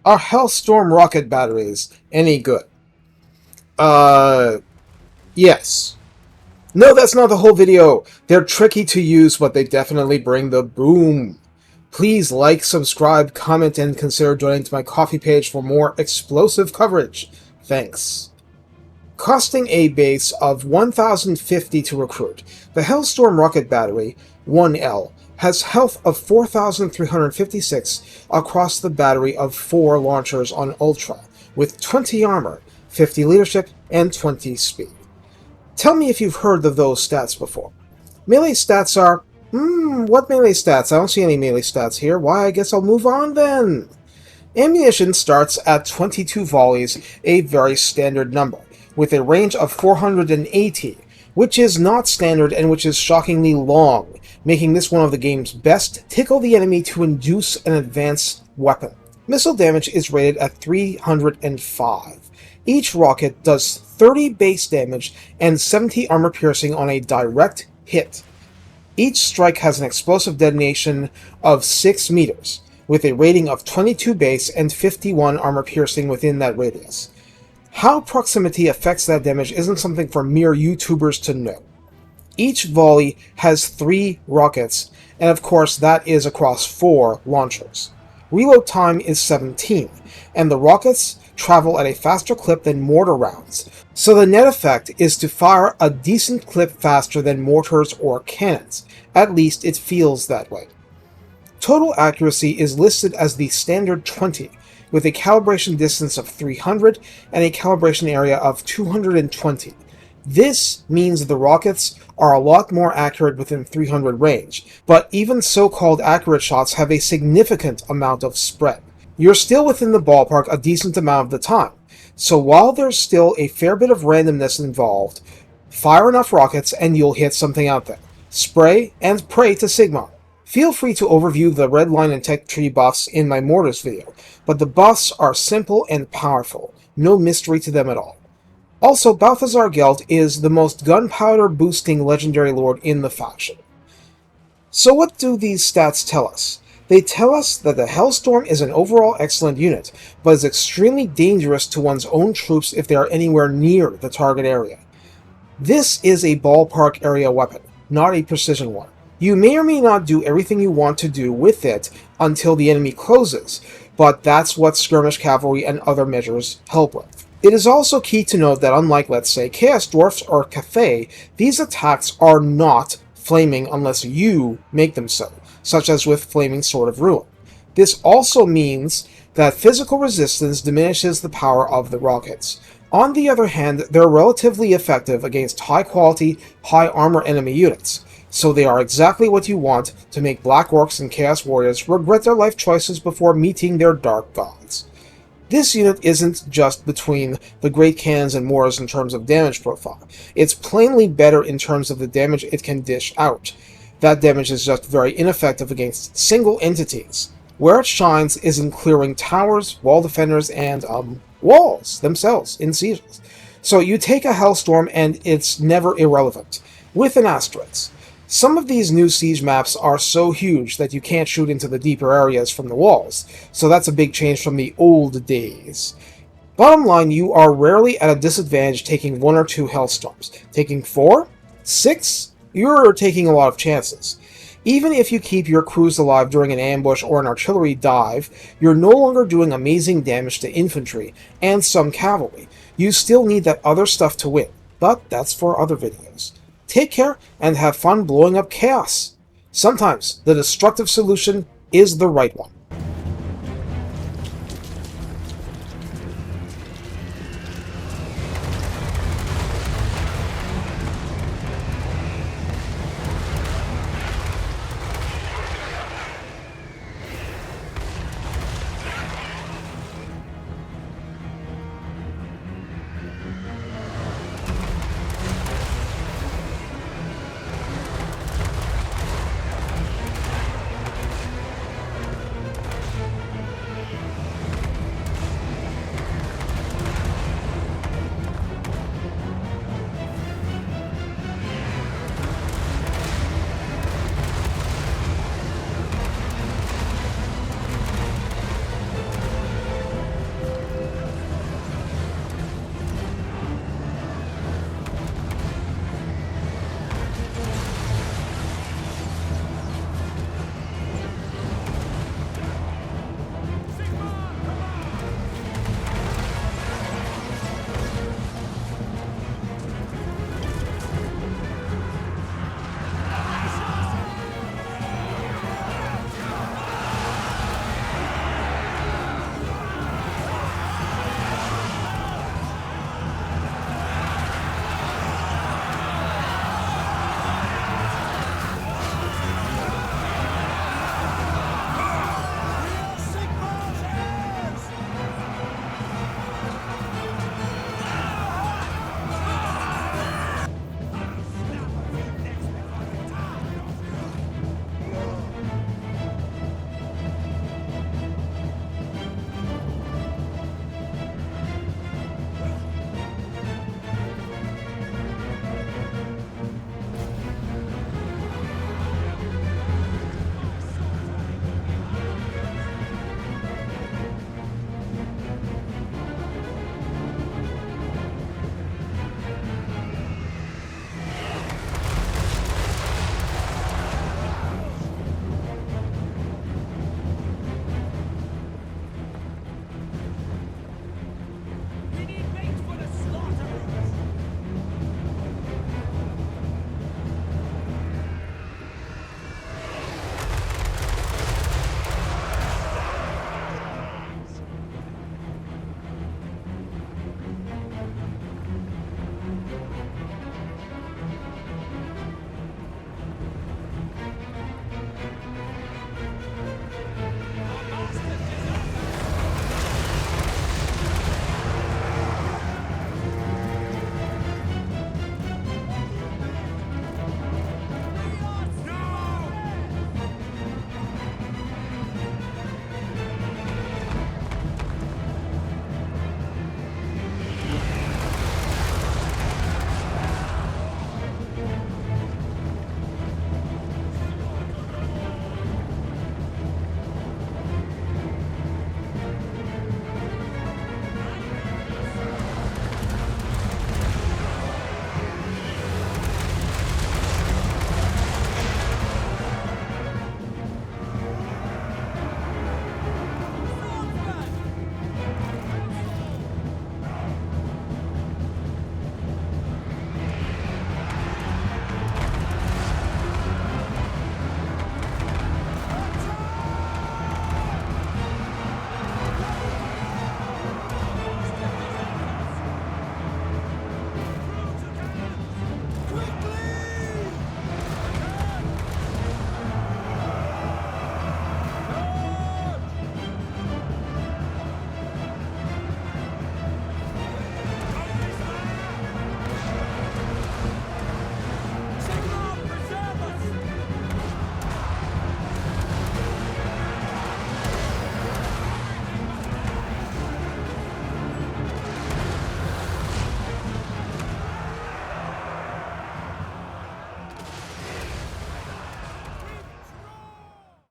Are Helstorm rocket batteries any good? Yes. No, that's not the whole video. They're tricky to use, but they definitely bring the boom. Please like, subscribe, comment, and consider joining to my Ko-fi page for more explosive coverage. Thanks. Costing a base of 1,050 to recruit, the Helstorm rocket battery, 1L, has health of 4,356 across the battery of 4 launchers on Ultra, with 20 armor, 50 leadership, and 20 speed. Tell me if you've heard of those stats before. Melee stats are... what melee stats? I don't see any melee stats here. Why, I guess I'll move on then. Ammunition starts at 22 volleys, a very standard number, with a range of 480, which is not standard and which is shockingly long, making this one of the game's best tickle the enemy to induce an advanced weapon. Missile damage is rated at 305. Each rocket does 30 base damage and 70 armor piercing on a direct hit. Each strike has an explosive detonation of 6 meters, with a rating of 22 base and 51 armor piercing within that radius. How proximity affects that damage isn't something for mere YouTubers to know. Each volley has 3 rockets, and of course that is across 4 launchers. Reload time is 17, and the rockets travel at a faster clip than mortar rounds, so the net effect is to fire a decent clip faster than mortars or cannons. At least it feels that way. Total accuracy is listed as the standard 20, with a calibration distance of 300 and a calibration area of 220. This means the rockets are a lot more accurate within 300 range, but even so-called accurate shots have a significant amount of spread. You're still within the ballpark a decent amount of the time, so while there's still a fair bit of randomness involved, fire enough rockets and you'll hit something out there. Spray and pray to Sigma. Feel free to overview the red line and tech tree buffs in my mortars video, but the buffs are simple and powerful, no mystery to them at all. Also, Balthazar Gelt is the most gunpowder boosting legendary lord in the faction. So what do these stats tell us? They tell us that the Helstorm is an overall excellent unit, but is extremely dangerous to one's own troops if they are anywhere near the target area. This is a ballpark area weapon, not a precision one. You may or may not do everything you want to do with it until the enemy closes, but that's what skirmish cavalry and other measures help with. It is also key to note that unlike, let's say, Chaos Dwarfs or Cathay, these attacks are not flaming unless you make them so, such as with Flaming Sword of Ruin. This also means that physical resistance diminishes the power of the rockets. On the other hand, they're relatively effective against high-quality, high-armor enemy units, so they are exactly what you want to make Black Orcs and Chaos Warriors regret their life choices before meeting their Dark Gods. This unit isn't just between the Great Cannons and Mortars in terms of damage profile. It's plainly better in terms of the damage it can dish out. That damage is just very ineffective against single entities. Where it shines is in clearing towers, wall defenders, and, walls themselves in sieges. So you take a Helstorm and it's never irrelevant, with an asterisk. Some of these new siege maps are so huge that you can't shoot into the deeper areas from the walls, so that's a big change from the old days. Bottom line, you are rarely at a disadvantage taking 1 or 2 Helstorms. Taking 4? 6? You're taking a lot of chances. Even if you keep your crews alive during an ambush or an artillery dive, you're no longer doing amazing damage to infantry and some cavalry. You still need that other stuff to win, but that's for other videos. Take care and have fun blowing up chaos. Sometimes the destructive solution is the right one.